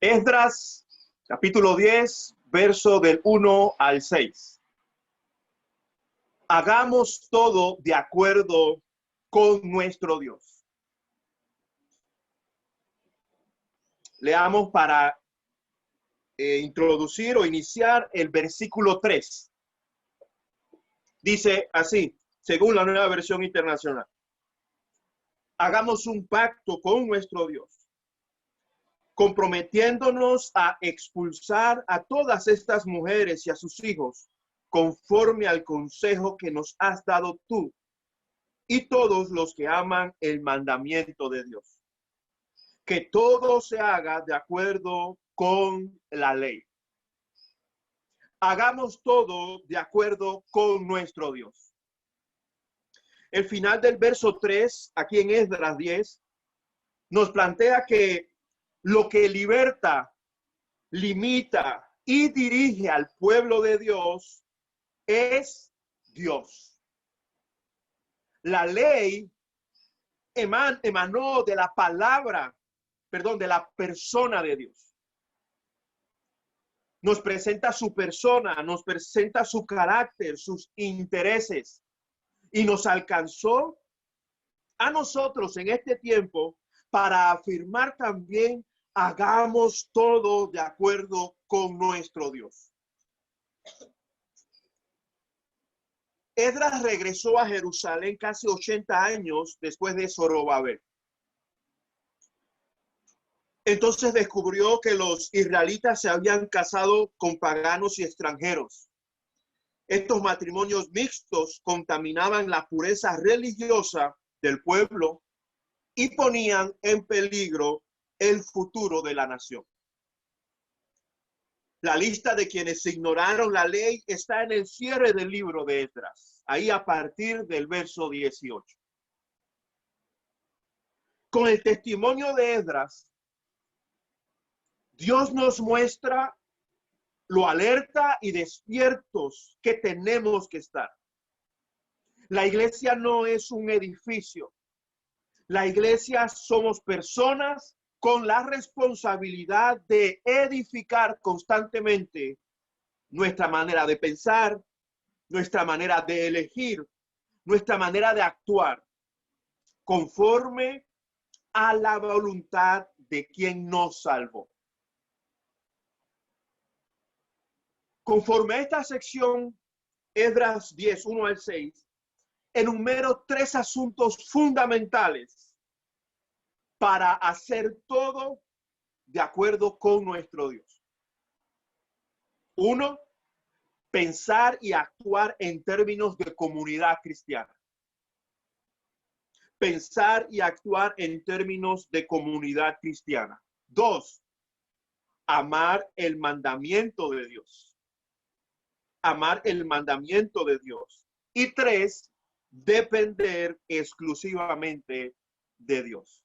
Esdras, capítulo 10, verso del 1 al 6. Hagamos todo de acuerdo con nuestro Dios. Leamos para introducir o iniciar el versículo 3. Dice así, según la Nueva Versión Internacional. Hagamos un pacto con nuestro Dios, comprometiéndonos a expulsar a todas estas mujeres y a sus hijos, conforme al consejo que nos has dado tú y todos los que aman el mandamiento de Dios. Que todo se haga de acuerdo con la ley. Hagamos todo de acuerdo con nuestro Dios. El final del verso 3, aquí en Esdras 10, nos plantea que lo que liberta, limita y dirige al pueblo de Dios es Dios. La ley emanó de la palabra, de la persona de Dios. Nos presenta su persona, nos presenta su carácter, sus intereses, y nos alcanzó a nosotros en este tiempo para afirmar también: hagamos todo de acuerdo con nuestro Dios. Esdras regresó a Jerusalén casi 80 años después de Zorobabel. Entonces descubrió que los israelitas se habían casado con paganos y extranjeros. Estos matrimonios mixtos contaminaban la pureza religiosa del pueblo y ponían en peligro el futuro de la nación. La lista de quienes ignoraron la ley está en el cierre del libro de Esdras, ahí a partir del verso 18. Con el testimonio de Esdras, Dios nos muestra lo alerta y despiertos que tenemos que estar. La iglesia no es un edificio. La iglesia somos personas con la responsabilidad de edificar constantemente nuestra manera de pensar, nuestra manera de elegir, nuestra manera de actuar, conforme a la voluntad de quien nos salvó. Conforme a esta sección, Esdras 10, 1 al 6, enumero 3 asuntos fundamentales para hacer todo de acuerdo con nuestro Dios. 1, pensar y actuar en términos de comunidad cristiana. Pensar y actuar en términos de comunidad cristiana. 2, amar el mandamiento de Dios. Amar el mandamiento de Dios. Y 3, depender exclusivamente de Dios.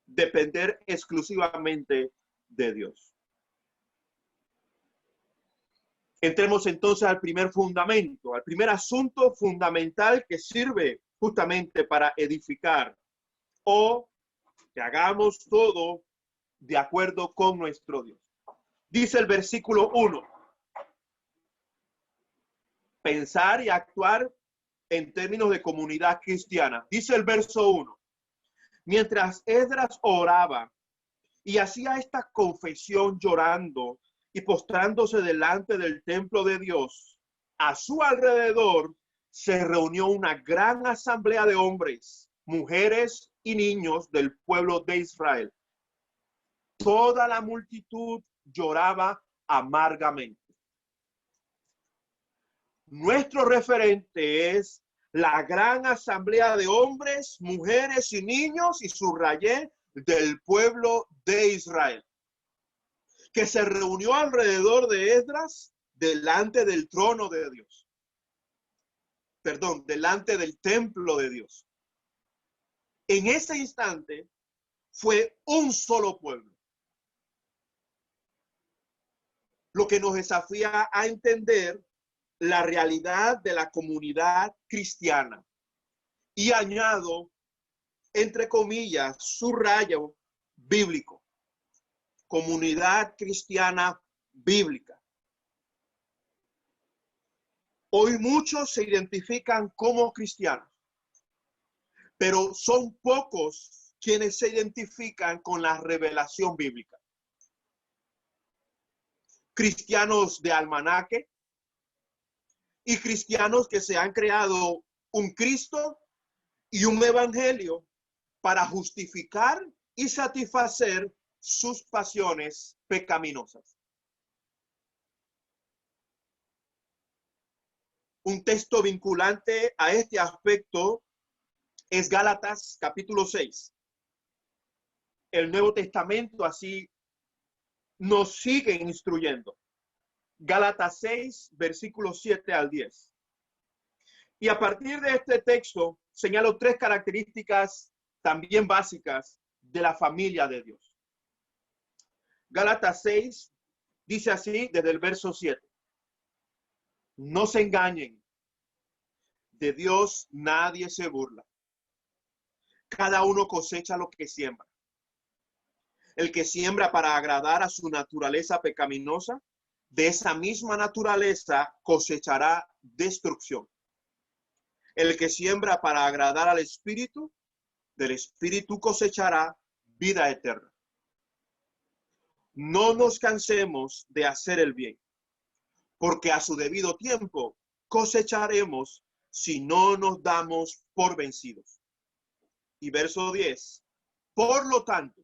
Depender exclusivamente de Dios. Entremos entonces al primer fundamento, al primer asunto fundamental que sirve justamente para edificar, o que hagamos todo de acuerdo con nuestro Dios. Dice el versículo 1. Pensar y actuar en términos de comunidad cristiana. Dice el verso 1. Mientras Esdras oraba y hacía esta confesión llorando y postrándose delante del templo de Dios, a su alrededor se reunió una gran asamblea de hombres, mujeres y niños del pueblo de Israel. Toda la multitud lloraba amargamente. Nuestro referente es la gran asamblea de hombres, mujeres y niños, y subrayé, del pueblo de Israel, que se reunió alrededor de Esdras delante del trono de Dios. Delante del templo de Dios. En ese instante fue un solo pueblo. Lo que nos desafía a entender la realidad de la comunidad cristiana. Y añado, entre comillas, subrayo bíblico. comunidad cristiana bíblica. Hoy muchos se identifican como cristianos, pero son pocos quienes se identifican con la revelación bíblica. Cristianos de almanaque y cristianos que se han creado un Cristo y un evangelio para justificar y satisfacer sus pasiones pecaminosas. Un texto vinculante a este aspecto es Gálatas capítulo 6. El Nuevo Testamento así nos sigue instruyendo. Gálatas 6, versículos 7 al 10. Y a partir de este texto señalo tres características también básicas de la familia de Dios. Gálatas 6 dice así desde el verso 7. No se engañen, de Dios nadie se burla. Cada uno cosecha lo que siembra. El que siembra para agradar a su naturaleza pecaminosa, de esa misma naturaleza cosechará destrucción. El que siembra para agradar al Espíritu, del Espíritu cosechará vida eterna. No nos cansemos de hacer el bien, porque a su debido tiempo cosecharemos si no nos damos por vencidos. Y verso 10. Por lo tanto,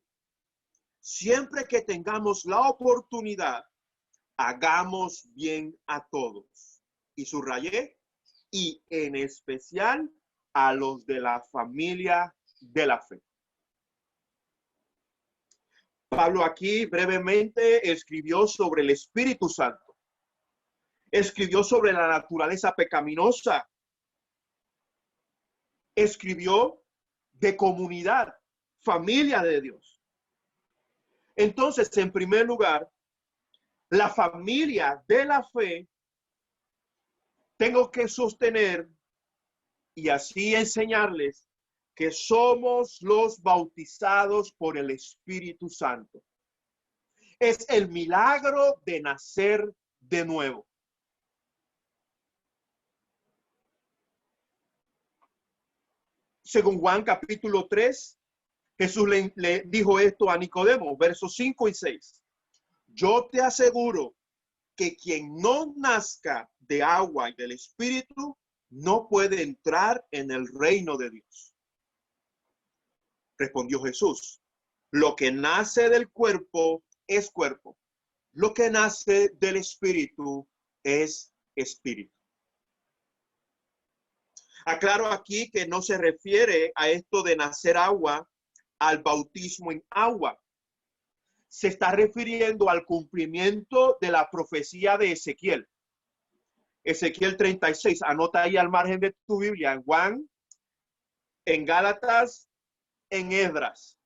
siempre que tengamos la oportunidad, hagamos bien a todos. Y subrayé, y en especial a los de la familia de la fe. Pablo aquí brevemente escribió sobre el Espíritu Santo. Escribió sobre la naturaleza pecaminosa. Escribió de comunidad, familia de Dios. Entonces, en primer lugar, la familia de la fe, tengo que sostener y así enseñarles que somos los bautizados por el Espíritu Santo. Es el milagro de nacer de nuevo. Según Juan capítulo 3, Jesús le dijo esto a Nicodemo, versos 5 y 6. Yo te aseguro que quien no nazca de agua y del Espíritu no puede entrar en el reino de Dios. Respondió Jesús, lo que nace del cuerpo es cuerpo, lo que nace del Espíritu es espíritu. Aclaro aquí que no se refiere a esto de nacer agua al bautismo en agua. Se está refiriendo al cumplimiento de la profecía de Ezequiel. Ezequiel 36, anota ahí al margen de tu Biblia, en Juan, en Gálatas, en Esdras.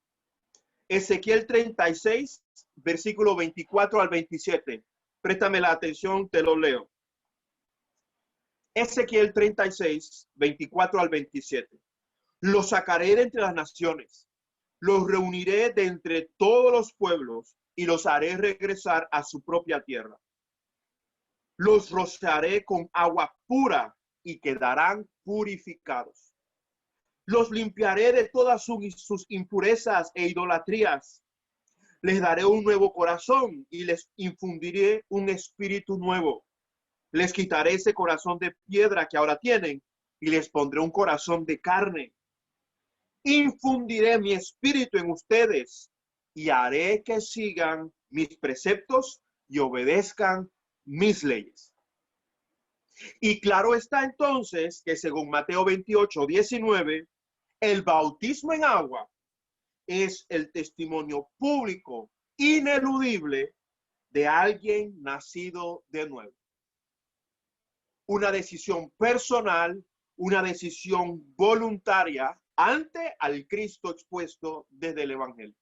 Ezequiel 36, versículo 24 al 27. Préstame la atención, te lo leo. Ezequiel 36, 24 al 27. Los sacaré de entre las naciones, los reuniré de entre todos los pueblos y los haré regresar a su propia tierra. Los rociaré con agua pura y quedarán purificados. Los limpiaré de todas sus impurezas e idolatrías. Les daré un nuevo corazón y les infundiré un espíritu nuevo. Les quitaré ese corazón de piedra que ahora tienen y les pondré un corazón de carne. Infundiré mi espíritu en ustedes y haré que sigan mis preceptos y obedezcan mis leyes. Y claro está entonces que según Mateo 28, 19, el bautismo en agua es el testimonio público, ineludible, de alguien nacido de nuevo. Una decisión personal, una decisión voluntaria ante al Cristo expuesto desde el Evangelio.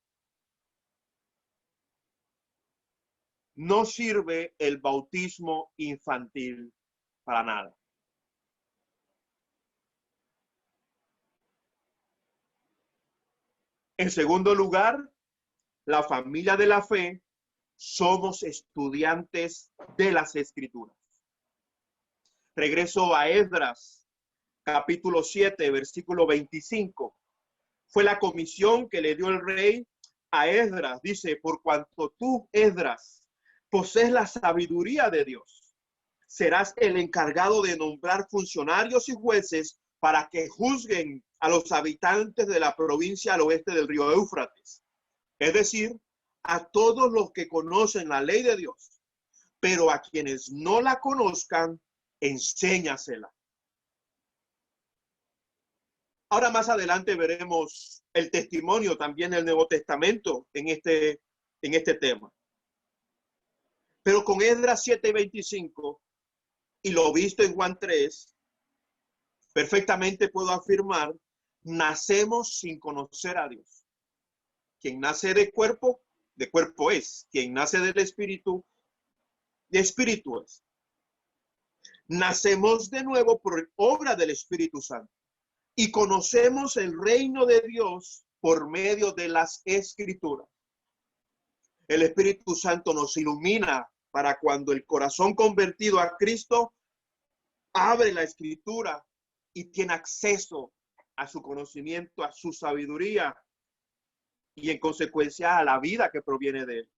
No sirve el bautismo infantil para nada. En segundo lugar, la familia de la fe somos estudiantes de las Escrituras. Regreso a Esdras, capítulo 7, versículo 25. Fue la comisión que le dio el rey a Esdras. Dice, por cuanto tú, Esdras, posees la sabiduría de Dios, serás el encargado de nombrar funcionarios y jueces para que juzguen a los habitantes de la provincia al oeste del río Éufrates. Es decir, a todos los que conocen la ley de Dios, pero a quienes no la conozcan, enséñasela. Ahora más adelante veremos el testimonio también del Nuevo Testamento en este tema. Pero con Esdras 7:25 y lo visto en Juan 3, perfectamente puedo afirmar, nacemos sin conocer a Dios. Quien nace de cuerpo es. Quien nace del espíritu, de espíritu es. Nacemos de nuevo por obra del Espíritu Santo y conocemos el reino de Dios por medio de las Escrituras. El Espíritu Santo nos ilumina para cuando el corazón convertido a Cristo abre la Escritura y tiene acceso a su conocimiento, a su sabiduría y en consecuencia a la vida que proviene de él.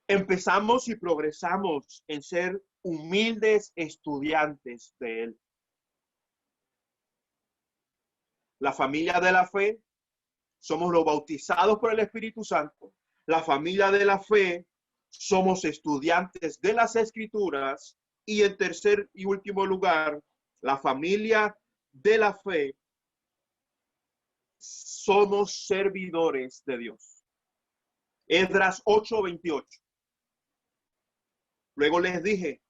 Empezamos y progresamos en ser humildes estudiantes de él. La familia de la fe, somos los bautizados por el Espíritu Santo. La familia de la fe, somos estudiantes de las Escrituras. Y en tercer y último lugar, la familia de la fe, somos servidores de Dios. Esdras 8:28. Luego les dije,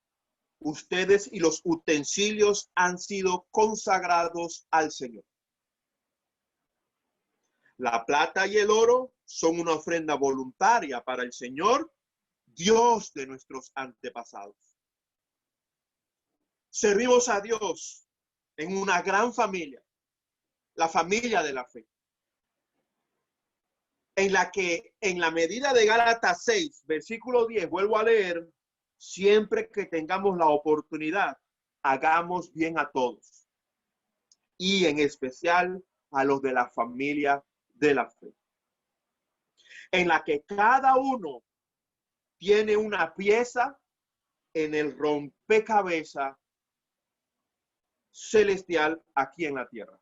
ustedes y los utensilios han sido consagrados al Señor. La plata y el oro son una ofrenda voluntaria para el Señor, Dios de nuestros antepasados. Servimos a Dios en una gran familia, la familia de la fe, en la que en la medida de Gálatas 6, versículo 10, vuelvo a leer, siempre que tengamos la oportunidad, hagamos bien a todos y en especial a los de la familia de la fe, en la que cada uno tiene una pieza en el rompecabezas celestial aquí en la tierra.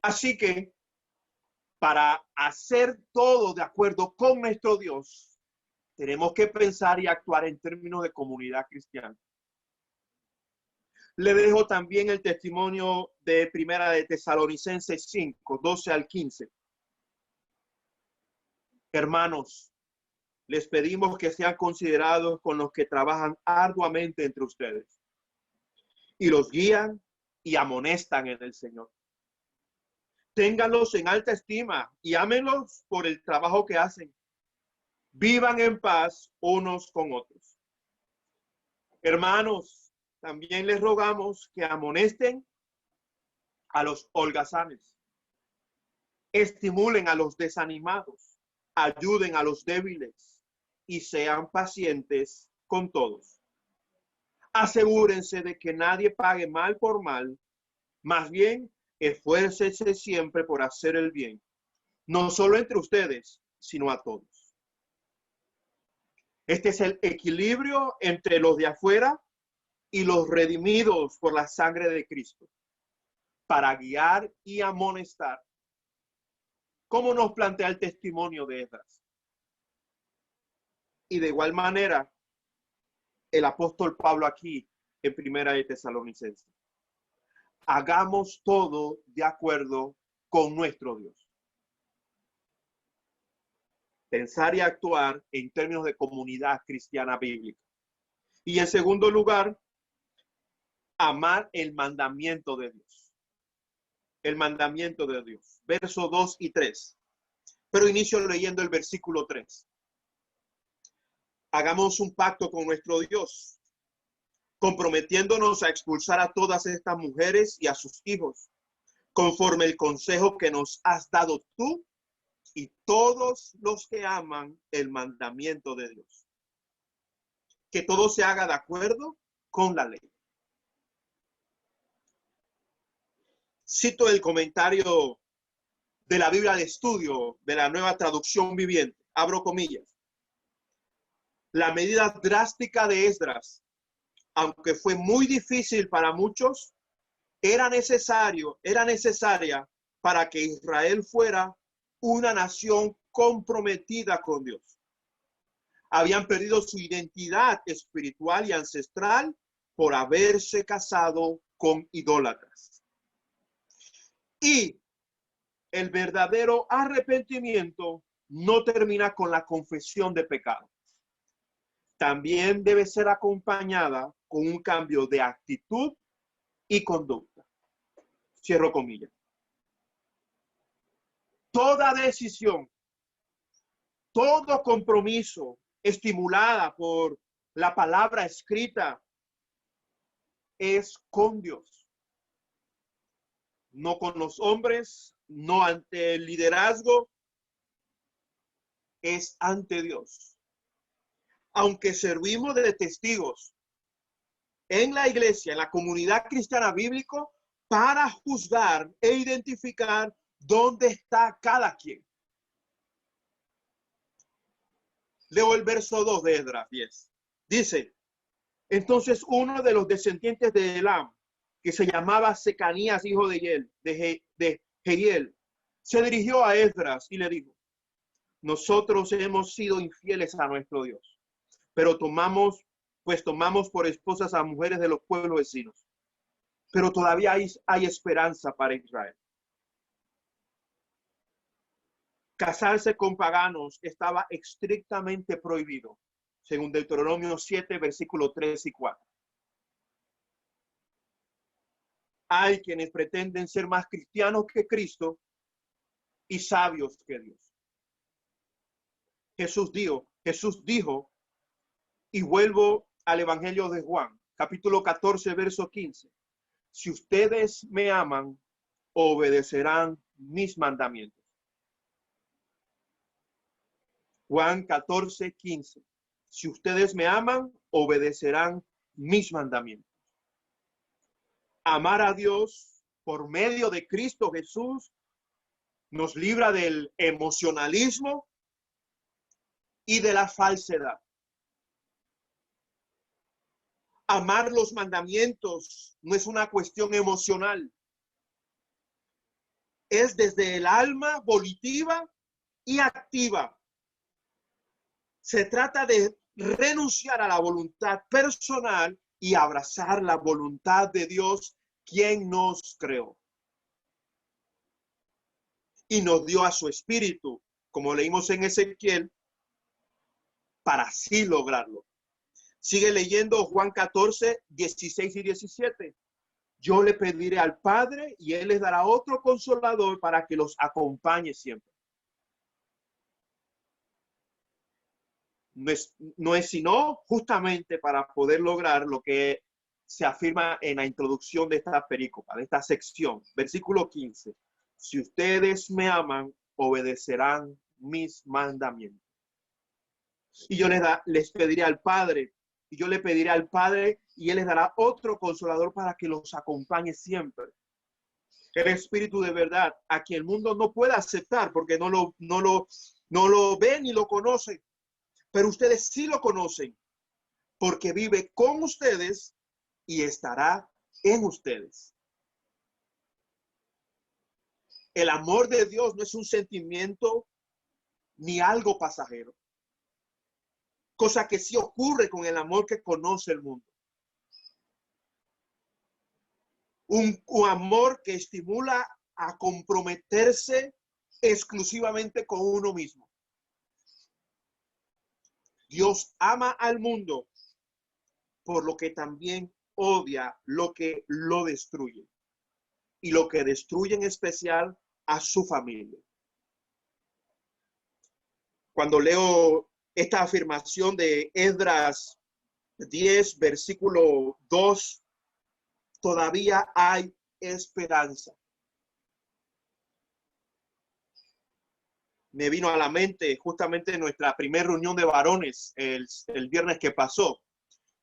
Así que para hacer todo de acuerdo con nuestro Dios, tenemos que pensar y actuar en términos de comunidad cristiana. Le dejo también el testimonio de Primera de Tesalonicenses 5, 12 al 15. Hermanos, les pedimos que sean considerados con los que trabajan arduamente entre ustedes y los guían y amonestan en el Señor. Ténganlos en alta estima y ámenlos por el trabajo que hacen. Vivan en paz unos con otros. Hermanos, también les rogamos que amonesten a los holgazanes, estimulen a los desanimados, ayuden a los débiles y sean pacientes con todos. Asegúrense de que nadie pague mal por mal, más bien esfuércense siempre por hacer el bien, no solo entre ustedes, sino a todos. Este es el equilibrio entre los de afuera y los redimidos por la sangre de Cristo, para guiar y amonestar, como nos plantea el testimonio de Esdras. Y de igual manera, el apóstol Pablo aquí en Primera de Tesalonicenses. Hagamos todo de acuerdo con nuestro Dios. Pensar y actuar en términos de comunidad cristiana bíblica. Y en segundo lugar, amar el mandamiento de Dios. El mandamiento de Dios. Versos 2 y 3. Pero inicio leyendo el versículo 3. Hagamos un pacto con nuestro Dios, comprometiéndonos a expulsar a todas estas mujeres y a sus hijos, conforme el consejo que nos has dado tú y todos los que aman el mandamiento de Dios. Que todo se haga de acuerdo con la ley. Cito el comentario de la Biblia de Estudio de la Nueva Traducción Viviente. Abro comillas. La medida drástica de Esdras, aunque fue muy difícil para muchos, era necesaria para que Israel fuera una nación comprometida con Dios. Habían perdido su identidad espiritual y ancestral por haberse casado con idólatras. Y el verdadero arrepentimiento no termina con la confesión de pecado. También debe ser acompañada con un cambio de actitud y conducta. Cierro comillas. Toda decisión, todo compromiso estimulada por la palabra escrita es con Dios. No con los hombres, no ante el liderazgo, es ante Dios. Aunque servimos de testigos en la iglesia, en la comunidad cristiana bíblica, para juzgar e identificar dónde está cada quien. Leo el verso 2 de Esdras 10. Dice, entonces uno de los descendientes de Elam, que se llamaba Secanías, hijo de Jehiel, se dirigió a Esdras y le dijo, nosotros hemos sido infieles a nuestro Dios, pero tomamos por esposas a mujeres de los pueblos vecinos. Pero todavía hay esperanza para Israel. Casarse con paganos estaba estrictamente prohibido, según Deuteronomio 7, versículos 3 y 4. Hay quienes pretenden ser más cristianos que Cristo y sabios que Dios. Jesús dijo, y vuelvo al Evangelio de Juan, capítulo 14, verso 15. Si ustedes me aman, obedecerán mis mandamientos. Juan 14, 15. Si ustedes me aman, obedecerán mis mandamientos. Amar a Dios por medio de Cristo Jesús nos libra del emocionalismo y de la falsedad. Amar los mandamientos no es una cuestión emocional. Es desde el alma volitiva y activa. Se trata de renunciar a la voluntad personal y abrazar la voluntad de Dios, quien nos creó. Y nos dio a su espíritu, como leímos en Ezequiel, para así lograrlo. Sigue leyendo Juan 14, 16 y 17. Yo le pediré al Padre y Él les dará otro consolador para que los acompañe siempre. No es sino justamente para poder lograr lo que se afirma en la introducción de esta perícopa, de esta sección, versículo 15. Si ustedes me aman, obedecerán mis mandamientos. Y yo les pediré al Padre, y yo le pediré al Padre, y Él les dará otro consolador para que los acompañe siempre. El Espíritu de verdad, a quien el mundo no puede aceptar porque no lo ve ni lo conoce. Pero ustedes sí lo conocen, porque vive con ustedes y estará en ustedes. El amor de Dios no es un sentimiento ni algo pasajero, cosa que sí ocurre con el amor que conoce el mundo. Un amor que estimula a comprometerse exclusivamente con uno mismo. Dios ama al mundo, por lo que también odia lo que lo destruye. Y lo que destruye en especial a su familia. Cuando leo esta afirmación de Esdras 10, versículo 2, todavía hay esperanza. me vino a la mente justamente nuestra primera reunión de varones el viernes que pasó,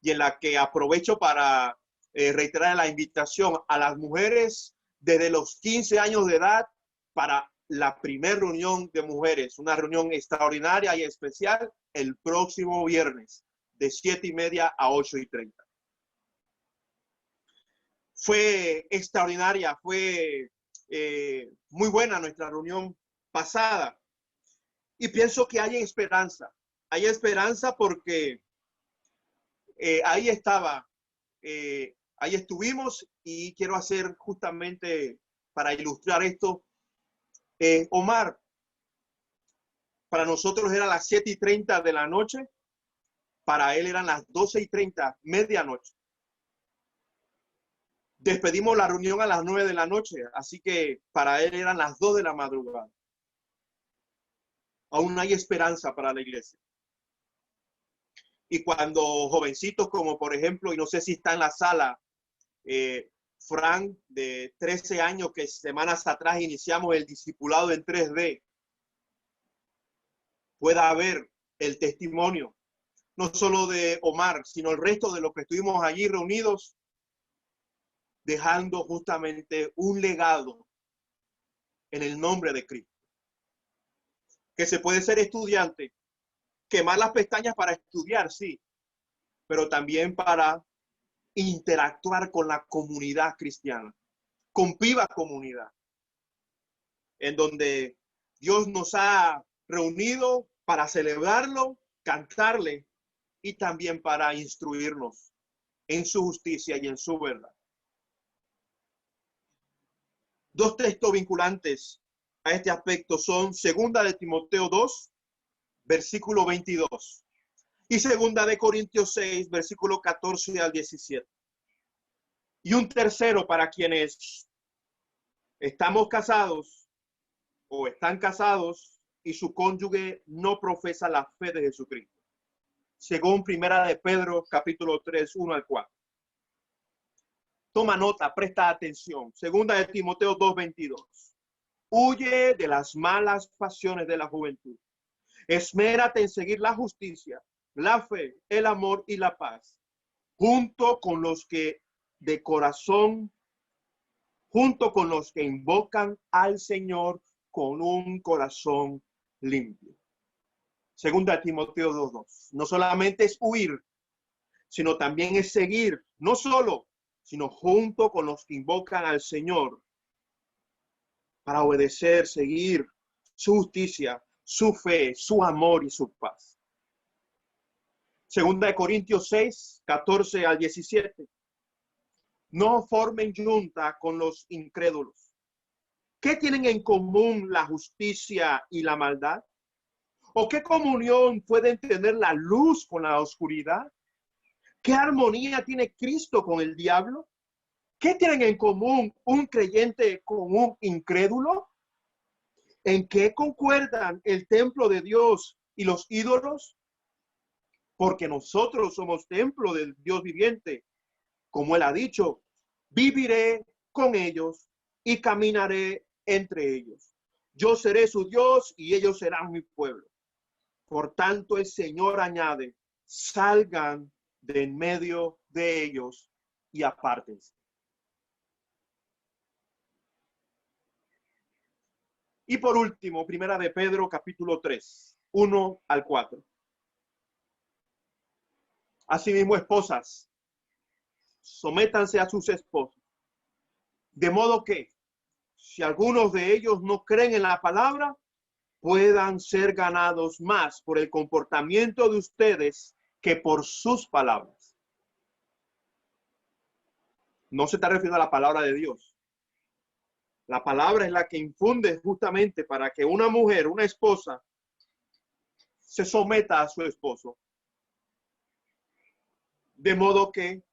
y en la que aprovecho para reiterar la invitación a las mujeres desde los 15 años de edad para la primera reunión de mujeres, una reunión extraordinaria y especial el próximo viernes de 7:30 a 8:30. Fue extraordinaria, fue muy buena nuestra reunión pasada. Y pienso que hay esperanza. Hay esperanza porque ahí estaba, ahí estuvimos, y quiero hacer justamente para ilustrar esto, Omar, para nosotros era las 7:30 de la noche, para él eran las 12:30, medianoche. Despedimos la reunión a las 9 de la noche, así que para él eran las 2 de la madrugada. Aún hay esperanza para la iglesia. Y cuando jovencitos como por ejemplo, y no sé si está en la sala, Frank, de 13 años, que semanas atrás iniciamos el discipulado en 3D, pueda ver el testimonio, no solo de Omar, sino el resto de los que estuvimos allí reunidos, dejando justamente un legado en el nombre de Cristo. Que se puede ser estudiante, quemar las pestañas para estudiar, sí, pero también para interactuar con la comunidad cristiana, con Viva Comunidad, en donde Dios nos ha reunido para celebrarlo, cantarle y también para instruirnos en su justicia y en su verdad. Dos textos vinculantes a este aspecto son 2 de Timoteo 2, versículo 22, y 2 de Corintios 6, versículo 14 al 17. Y un tercero para quienes estamos casados o están casados y su cónyuge no profesa la fe de Jesucristo. Según 1 de Pedro, capítulo 3, 1 al 4. Toma nota, presta atención. 2 de Timoteo 2, 22. Huye de las malas pasiones de la juventud. Esmérate en seguir la justicia, la fe, el amor y la paz, junto con los que de corazón, junto con los que invocan al Señor con un corazón limpio. 2 de Timoteo 2:2. No solamente es huir, sino también es seguir, no solo, sino junto con los que invocan al Señor para obedecer, seguir su justicia, su fe, su amor y su paz. 2 de Corintios 6, 14 al 17. No formen junta con los incrédulos. ¿Qué tienen en común la justicia y la maldad? ¿O qué comunión pueden tener la luz con la oscuridad? ¿Qué armonía tiene Cristo con el diablo? ¿Qué tienen en común un creyente con un incrédulo? ¿En qué concuerdan el templo de Dios y los ídolos? Porque nosotros somos templo del Dios viviente. Como él ha dicho, viviré con ellos y caminaré entre ellos. Yo seré su Dios y ellos serán mi pueblo. Por tanto, el Señor añade, salgan de en medio de ellos y apártense. Y por último, 1 de Pedro, capítulo 3, 1 al 4. Asimismo, esposas, sométanse a sus esposos, de modo que, si algunos de ellos no creen en la palabra, puedan ser ganados más por el comportamiento de ustedes que por sus palabras. No se está refiriendo a la palabra de Dios. La palabra es la que infunde justamente para que una mujer, una esposa, se someta a su esposo. De modo que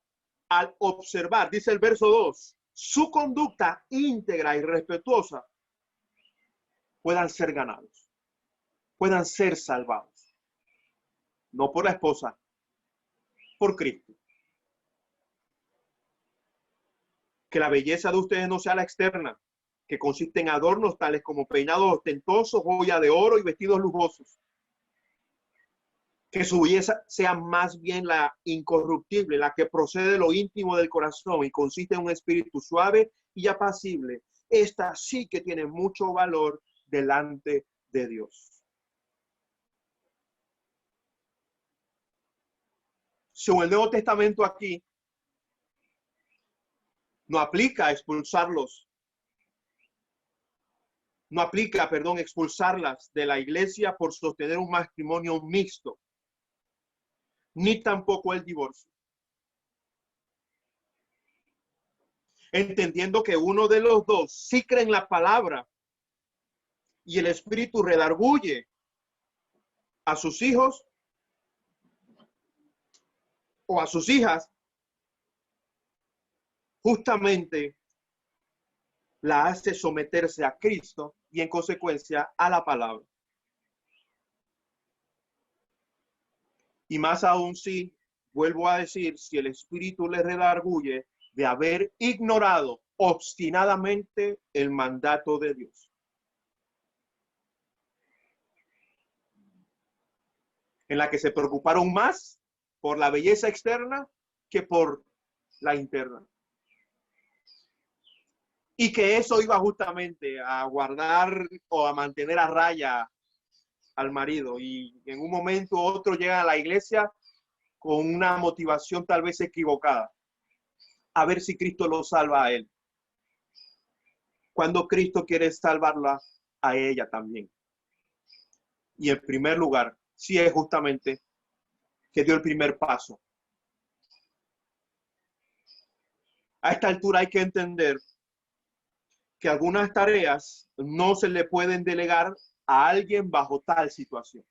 al observar, dice el verso 2, su conducta íntegra y respetuosa, puedan ser ganados, puedan ser salvados. No por la esposa, por Cristo. Que la belleza de ustedes no sea la externa, que consiste en adornos tales como peinados ostentosos, joya de oro y vestidos lujosos. Que su belleza sea más bien la incorruptible, la que procede de lo íntimo del corazón y consiste en un espíritu suave y apacible. Esta sí que tiene mucho valor delante de Dios. Según el Nuevo Testamento aquí, no aplica expulsarlos. No aplica, perdón, expulsarlas de la iglesia por sostener un matrimonio mixto, ni tampoco el divorcio. Entendiendo que uno de los dos sí cree en la palabra y el Espíritu redarguye a sus hijos o a sus hijas, justamente la hace someterse a Cristo y en consecuencia a la palabra. Y más aún si, vuelvo a decir, si el Espíritu le redarguye de haber ignorado obstinadamente el mandato de Dios. En la que se preocuparon más por la belleza externa que por la interna. Y que eso iba justamente a guardar o a mantener a raya al marido. Y en un momento u otro llegan a la iglesia con una motivación tal vez equivocada. A ver si Cristo lo salva a él. Cuando Cristo quiere salvarla a ella también. Y en primer lugar, sí es justamente que dio el primer paso. A esta altura hay que entender que algunas tareas no se le pueden delegar a alguien bajo tal situación.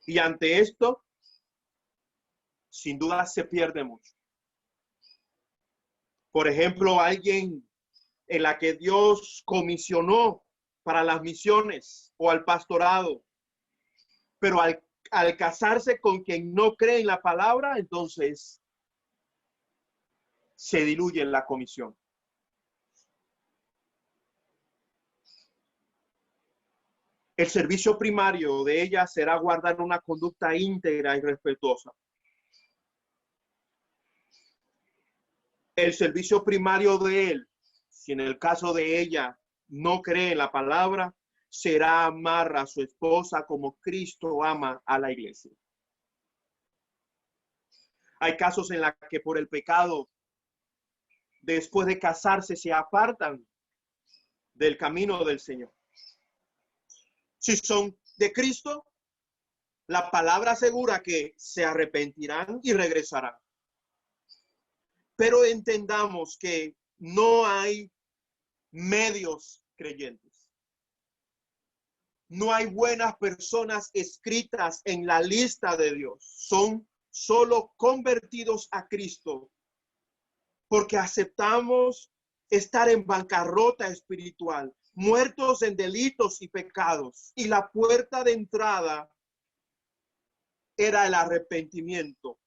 Y ante esto, sin duda se pierde mucho. Por ejemplo, alguien en la que Dios comisionó para las misiones o al pastorado, pero al casarse con quien no cree en la palabra, entonces se diluye en la comisión. El servicio primario de ella será guardar una conducta íntegra y respetuosa. El servicio primario de él, si en el caso de ella no cree en la palabra, será amar a su esposa como Cristo ama a la iglesia. Hay casos en los que por el pecado, después de casarse, se apartan del camino del Señor. Si son de Cristo, la palabra asegura que se arrepentirán y regresarán. Pero entendamos que no hay medios creyentes. No hay buenas personas escritas en la lista de Dios. Son solo convertidos a Cristo porque aceptamos estar en bancarrota espiritual, muertos en delitos y pecados. Y la puerta de entrada era el arrepentimiento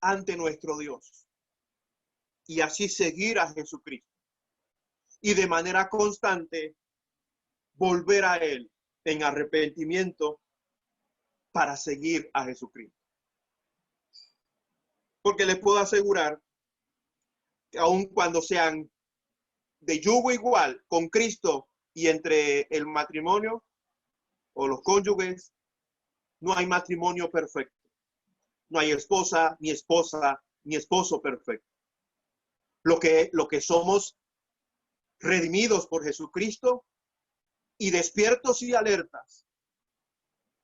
ante nuestro Dios. Y así seguir a Jesucristo. Y de manera constante volver a Él en arrepentimiento para seguir a Jesucristo. Porque les puedo asegurar que aun cuando sean de yugo igual con Cristo y entre el matrimonio o los cónyuges, no hay matrimonio perfecto. No hay esposa, ni esposo perfecto. Lo que somos redimidos por Jesucristo y despiertos y alertas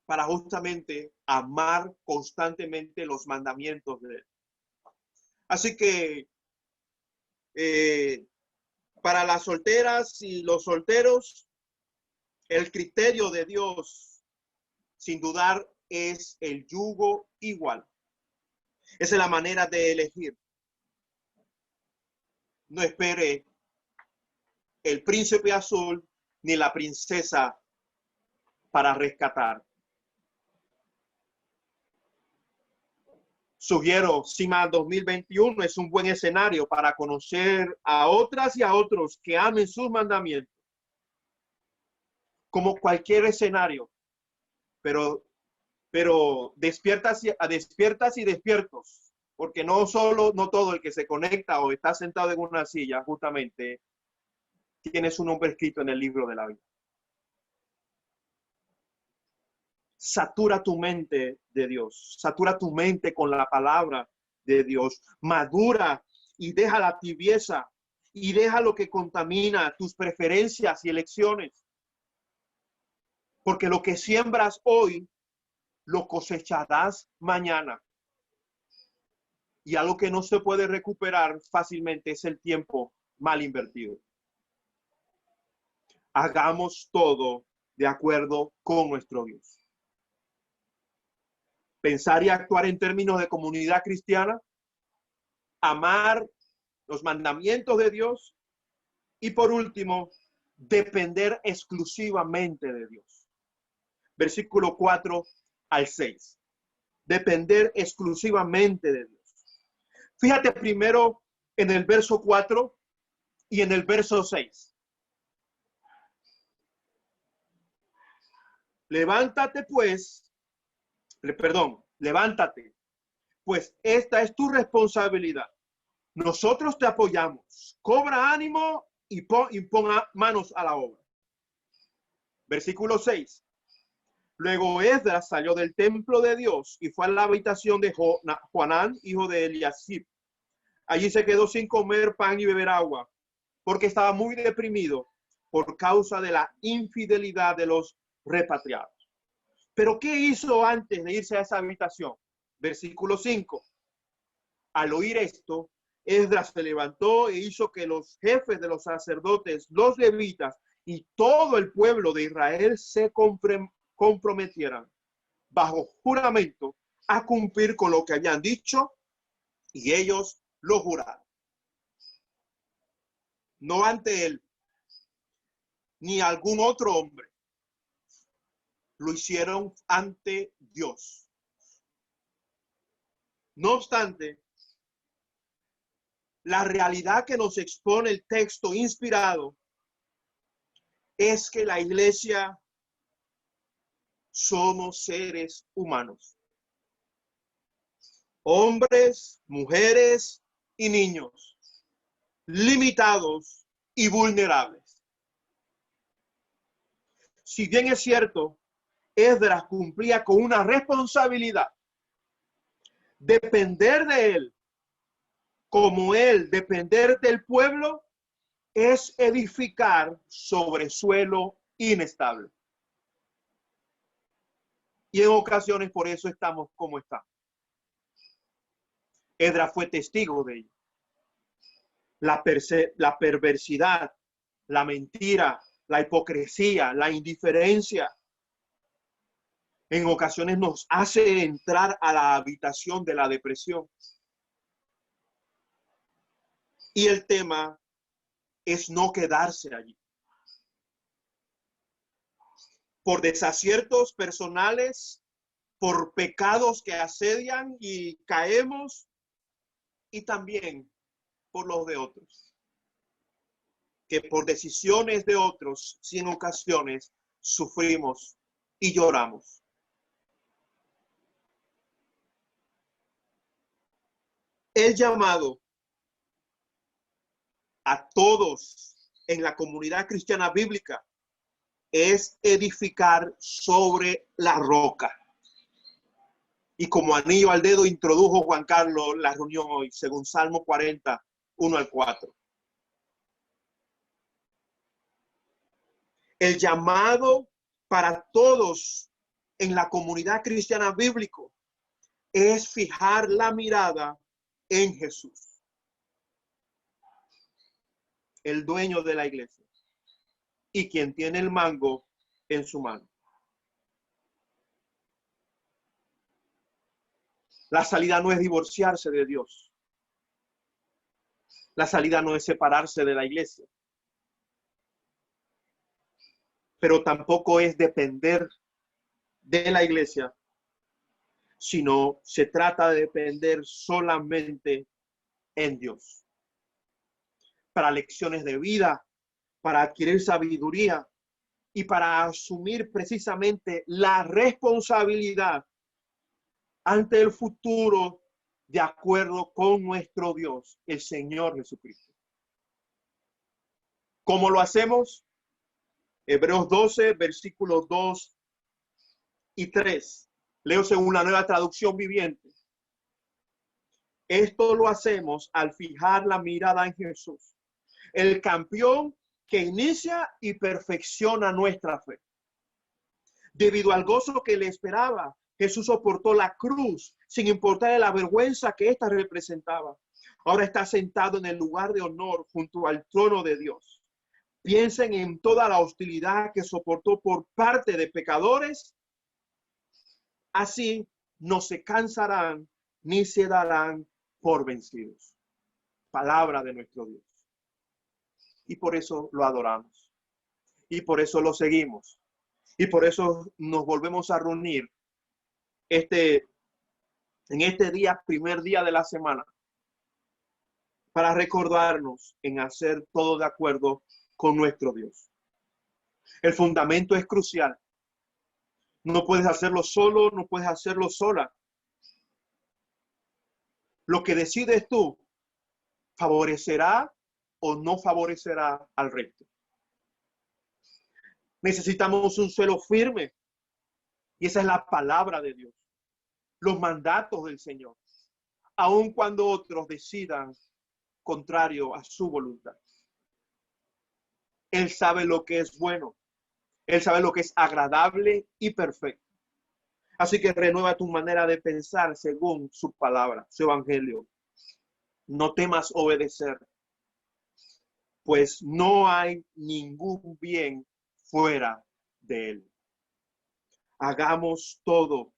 para justamente amar constantemente los mandamientos de Él. Así que para las solteras y los solteros, el criterio de Dios, sin dudar, es el yugo igual. Esa es la manera de elegir. No espere el príncipe azul ni la princesa para rescatar. Sugiero, CIMA 2021 es un buen escenario para conocer a otras y a otros que amen sus mandamientos. Como cualquier escenario, pero despiertas y despiertos, porque no todo el que se conecta o está sentado en una silla justamente tiene su nombre escrito en el libro de la vida. Satura tu mente de Dios, satura tu mente con la palabra de Dios, madura y deja la tibieza y deja lo que contamina tus preferencias y elecciones, porque lo que siembras hoy lo cosecharás mañana. Y algo que no se puede recuperar fácilmente es el tiempo mal invertido. Hagamos todo de acuerdo con nuestro Dios. Pensar y actuar en términos de comunidad cristiana, amar los mandamientos de Dios y por último, depender exclusivamente de Dios. Versículo 4 al 6. Depender exclusivamente de Dios. Fíjate primero en el verso 4 y en el verso 6. Levántate pues esta es tu responsabilidad. Nosotros te apoyamos. Cobra ánimo y pon manos a la obra. Versículo 6. Luego Esdras salió del templo de Dios y fue a la habitación de Joanán, hijo de Eliasib. Allí se quedó sin comer pan y beber agua, porque estaba muy deprimido por causa de la infidelidad de los repatriados. Pero ¿qué hizo antes de irse a esa habitación? Versículo 5. Al oír esto, Esdras se levantó e hizo que los jefes de los sacerdotes, los levitas y todo el pueblo de Israel se comprometieran bajo juramento a cumplir con lo que habían dicho, y ellos lo juraron. No ante él ni algún otro hombre, lo hicieron ante Dios. No obstante, la realidad que nos expone el texto inspirado es que la iglesia somos seres humanos. Hombres, mujeres y niños, limitados y vulnerables. Si bien es cierto, Esdras cumplía con una responsabilidad, depender de él, como él depender del pueblo, es edificar sobre suelo inestable. Y en ocasiones por eso estamos como estamos. Esdras fue testigo de ello. La perversidad, la mentira, la hipocresía, la indiferencia, en ocasiones nos hace entrar a la habitación de la depresión. Y el tema es no quedarse allí. Por desaciertos personales, por pecados que asedian y caemos, y también por los de otros. Que por decisiones de otros, si en ocasiones sufrimos y lloramos. El llamado a todos en la comunidad cristiana bíblica es edificar sobre la roca. Y como anillo al dedo introdujo Juan Carlos la reunión hoy, según Salmo 40, 1 al 4. El llamado para todos en la comunidad cristiana bíblica es fijar la mirada en Jesús, el dueño de la iglesia y quien tiene el mango en su mano. La salida no es divorciarse de Dios. La salida no es separarse de la iglesia. Pero tampoco es depender de la iglesia, sino se trata de depender solamente en Dios. Para lecciones de vida, para adquirir sabiduría y para asumir precisamente la responsabilidad ante el futuro de acuerdo con nuestro Dios, el Señor Jesucristo. ¿Cómo lo hacemos? Hebreos 12, versículos 2 y 3. Leo según la Nueva Traducción Viviente. Esto lo hacemos al fijar la mirada en Jesús, el campeón que inicia y perfecciona nuestra fe. Debido al gozo que le esperaba, Jesús soportó la cruz sin importar la vergüenza que ésta representaba. Ahora está sentado en el lugar de honor junto al trono de Dios. Piensen en toda la hostilidad que soportó por parte de pecadores. Así no se cansarán ni se darán por vencidos. Palabra de nuestro Dios. Y por eso lo adoramos. Y por eso lo seguimos. Y por eso nos volvemos a reunir en este día, primer día de la semana, para recordarnos en hacer todo de acuerdo con nuestro Dios. El fundamento es crucial. No puedes hacerlo solo, no puedes hacerlo sola. Lo que decides tú favorecerá o no favorecerá al resto. Necesitamos un suelo firme y esa es la palabra de Dios, los mandatos del Señor, aun cuando otros decidan contrario a su voluntad. Él sabe lo que es bueno, Él sabe lo que es agradable y perfecto. Así que renueva tu manera de pensar según su palabra, su evangelio. No temas obedecer, pues no hay ningún bien fuera de Él. Hagamos todo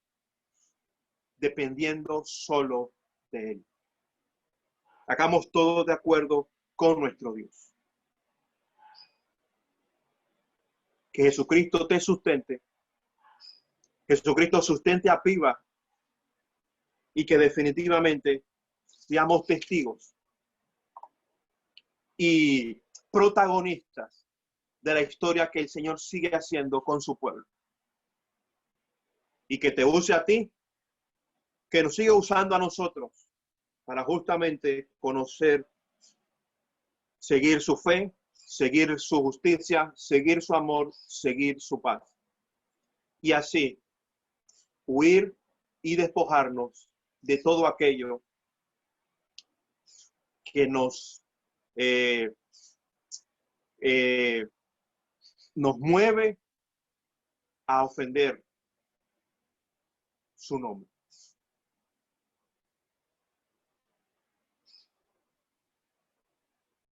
dependiendo solo de Él. Hagamos todo de acuerdo con nuestro Dios. Que Jesucristo te sustente. Jesucristo sustente a Piva y que definitivamente seamos testigos y protagonistas de la historia que el Señor sigue haciendo con su pueblo. Y que te use a ti, que nos siga usando a nosotros para justamente conocer, seguir su fe, seguir su justicia, seguir su amor, seguir su paz. Y así huir y despojarnos de todo aquello que nos mueve a ofender su nombre.